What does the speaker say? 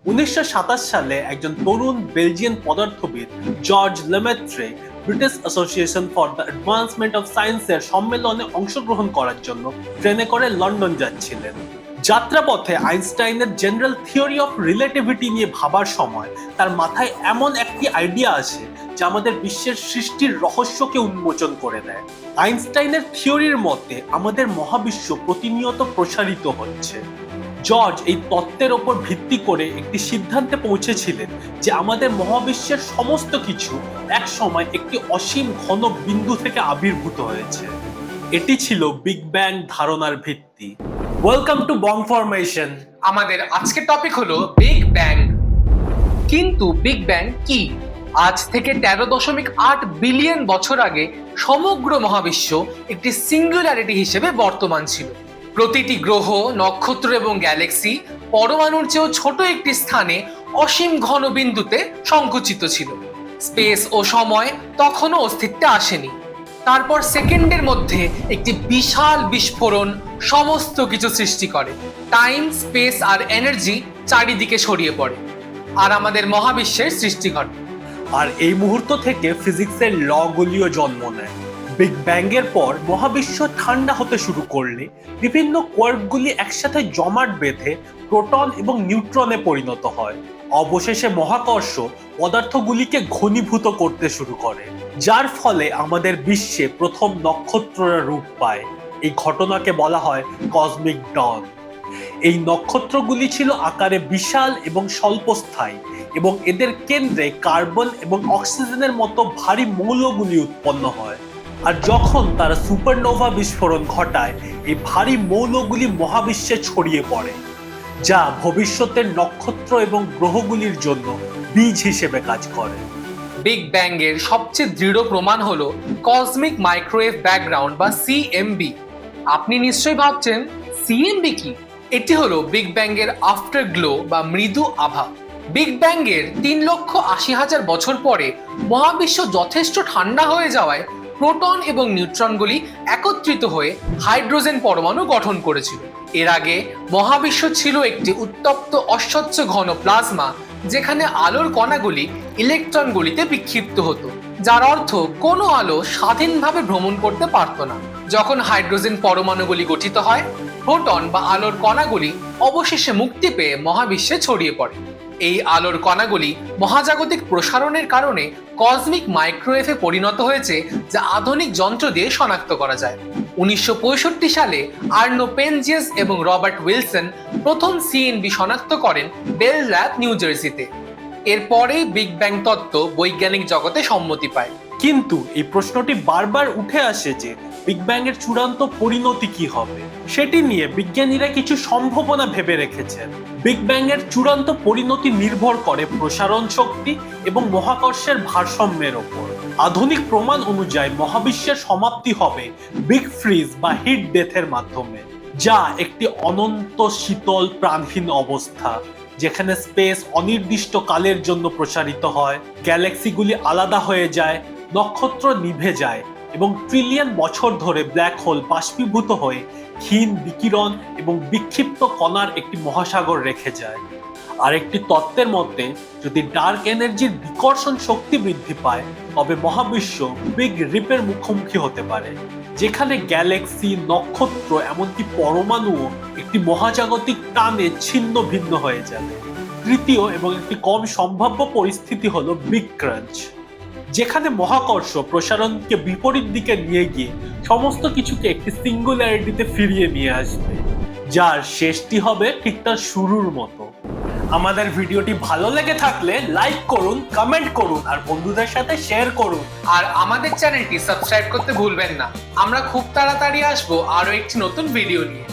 1927 সালে একজন তরুণ বেলজিয়ান পদার্থবিদ George Lemaitre British Association for the Advancement of সায়েন্সের সম্মেলনে অংশগ্রহণ করার জন্য ট্রেনে করে লন্ডন যাচ্ছিলেন। যাত্রাপথে আইনস্টাইনের জেনারেল থিওরি অফ রিলেটিভিটি নিয়ে ভাবার সময় তার মাথায় এমন একটি আইডিয়া আসে যা আমাদের বিশ্বের সৃষ্টির রহস্যকে উন্মোচন করে দেয়। আইনস্টাইনের থিওরির মতে আমাদের মহাবিশ্ব প্রতিনিয়ত প্রসারিত হচ্ছে। জর্জ এই তত্ত্বের ওপর ভিত্তি করে একটি সিদ্ধান্তে পৌঁছেছিলেন যে আমাদের মহাবিশ্বের সমস্ত কিছু এক সময় একটি অসীম ঘন বিন্দু থেকে আবির্ভূত হয়েছে। এটি ছিল বিগ ব্যাং ধারণার ভিত্তি। Welcome to Bong formation. আমাদের আজকের টপিক হলো বিগ ব্যাং। কিন্তু বিগ ব্যাং কি? আজ থেকে 13.8 বিলিয়ন বছর আগে সমগ্র মহাবিশ্ব একটি সিঙ্গুলারিটি হিসেবে বর্তমান ছিল। প্রতিটি গ্রহ, নক্ষত্র এবং গ্যালাক্সি পরমাণুর চেয়েও ছোট একটি স্থানে অসীম ঘন বিন্দুতে সংকুচিত ছিল। স্পেস ও সময় তখনও অস্তিত্বে আসেনি। তারপর সেকেন্ডের মধ্যে একটি বিশাল বিস্ফোরণ সমস্ত কিছু সৃষ্টি করে। টাইম, স্পেস আর এনার্জি চারিদিকে ছড়িয়ে পড়ে আর আমাদের মহাবিশ্বের সৃষ্টি ঘটে। আর এই মুহূর্ত থেকে ফিজিক্সের লগুলিও জন্ম নেয়। বিগ ব্যাংয়ের পর মহাবিশ্ব ঠান্ডা হতে শুরু করলে বিভিন্ন কোয়ার্কগুলি একসাথে জমাট বেঁধে প্রোটন এবং নিউট্রনে পরিণত হয়। অবশেষে মহাকর্ষ পদার্থগুলিকে ঘনীভূত করতে শুরু করে, যার ফলে আমাদের বিশ্বে প্রথম নক্ষত্ররা রূপ পায়। এই ঘটনাকে বলা হয় কসমিক ডন। এই নক্ষত্রগুলি ছিল আকারে বিশাল এবং স্বল্পস্থায়ী এবং এদের কেন্দ্রে কার্বন এবং অক্সিজেনের মতো ভারী মৌলগুলি উৎপন্ন হয়। আর যখন তারা সুপারনোভা বিস্ফোরণ ঘটায়, এই ভারী মৌলগুলি মহাবিশ্বে ছড়িয়ে পড়ে, যা ভবিষ্যতের নক্ষত্র এবং গ্রহগুলির জন্য বীজ হিসেবে কাজ করে। বিগ ব্যাং এর সবচেয়ে দৃঢ় প্রমাণ হলো কসমিক মাইক্রোওয়েভ ব্যাকগ্রাউন্ড বা সিএমবি। আপনি নিশ্চয়ই ভাবছেন সিএমবি কি? এটি হলো বিগ ব্যাং এর আফটার গ্লো বা মৃদু আভা। বিগ ব্যাং এর 3,80,000 বছর পরে মহাবিশ্ব যথেষ্ট ঠান্ডা হয়ে যাওয়ায় প্রোটন এবং নিউট্রনগুলি একত্রিত হয়ে হাইড্রোজেন পরমাণু গঠন করেছিল। এর আগে মহাবিশ্ব ছিল একটি উত্তপ্ত অস্বচ্ছ ঘন প্লাজমা, যেখানে আলোর কণাগুলি ইলেকট্রনগুলিতে বিক্ষিপ্ত হতো, যার অর্থ কোনো আলো স্বাধীনভাবে ভ্রমণ করতে পারত না। যখন হাইড্রোজেন পরমাণুগুলি গঠিত হয়, প্রোটন বা আলোর কণাগুলি অবশেষে মুক্তি পেয়ে মহাবিশ্বে ছড়িয়ে পড়ে। এই আলোর কণাগুলি মহাজাগতিক প্রসারণের কারণে কসমিক মাইক্রোওয়েভে পরিণত হয়েছে, যা আধুনিক যন্ত্র দিয়ে শনাক্ত করা যায়। 1965 সালে আর্নো পেনজিয়াস এবং রবার্ট উইলসন প্রথম সিএনবি শনাক্ত করেন বেল ল্যাব, নিউ জার্সিতে। এরপরেই বিগ ব্যাং তত্ত্ব বৈজ্ঞানিক জগতে সম্মতি পায়। কিন্তু এই প্রশ্নটি বারবার উঠে আসে যে বিগ ব্যাং এর চূড়ান্ত পরিণতি কি হবে। সেটি নিয়ে বিজ্ঞানীরা কিছু সম্ভাবনা ভেবে রেখেছেন। বিগ ব্যাং এর চূড়ান্ত পরিণতি নির্ভর করে প্রসারণ শক্তি এবং মহাকর্ষের ভারসাম্যের ওপর। আধুনিক প্রমাণ অনুযায়ী মহাবিশ্বের সমাপ্তি হবে বিগ ফ্রিজ বা হিট ডেথের মাধ্যমে, যা একটি অনন্ত শীতল প্রাণহীন অবস্থা, যেখানে স্পেস অনির্দিষ্ট কালের জন্য প্রসারিত হয়, গ্যালাক্সিগুলি আলাদা হয়ে যায়, নক্ষত্র নিভে যায় এবং ট্রিলিয়ন বছর ধরে ব্ল্যাক হোল বাষ্পীভূত হয়ে ক্ষীণ বিকিরণ এবং বিক্ষিপ্ত কণার একটি মহাসাগর রেখে যায়। আর একটি তত্ত্বের মতে যদি ডার্ক এনার্জির বিকর্ষণ শক্তি বৃদ্ধি পায়, তবে মহাবিশ্ব বিগ রিপের মুখোমুখি হতে পারে, যেখানে গ্যালাক্সি, নক্ষত্র এমনকি পরমাণুও একটি মহাজাগতিক টানে ছিন্ন ভিন্ন হয়ে যাবে। তৃতীয় এবং একটি কম সম্ভাব্য পরিস্থিতি হলো বিগ ক্রাঞ্চ, যেখানে মহাকর্ষ প্রসারণকে বিপরীত দিকে নিয়ে গিয়ে সমস্ত কিছুকে একটি সিঙ্গুলারিটিতে ফিরিয়ে নিয়ে আসবে, যার শেষটি হবে ঠিক তার শুরুর মতো। আমাদের ভিডিওটি ভালো লেগে থাকলে লাইক করুন, কমেন্ট করুন আর বন্ধুদের সাথে শেয়ার করুন। আর আমাদের চ্যানেলটি সাবস্ক্রাইব করতে ভুলবেন না। আমরা খুব তাড়াতাড়ি আসবো আরো একটি নতুন ভিডিও নিয়ে।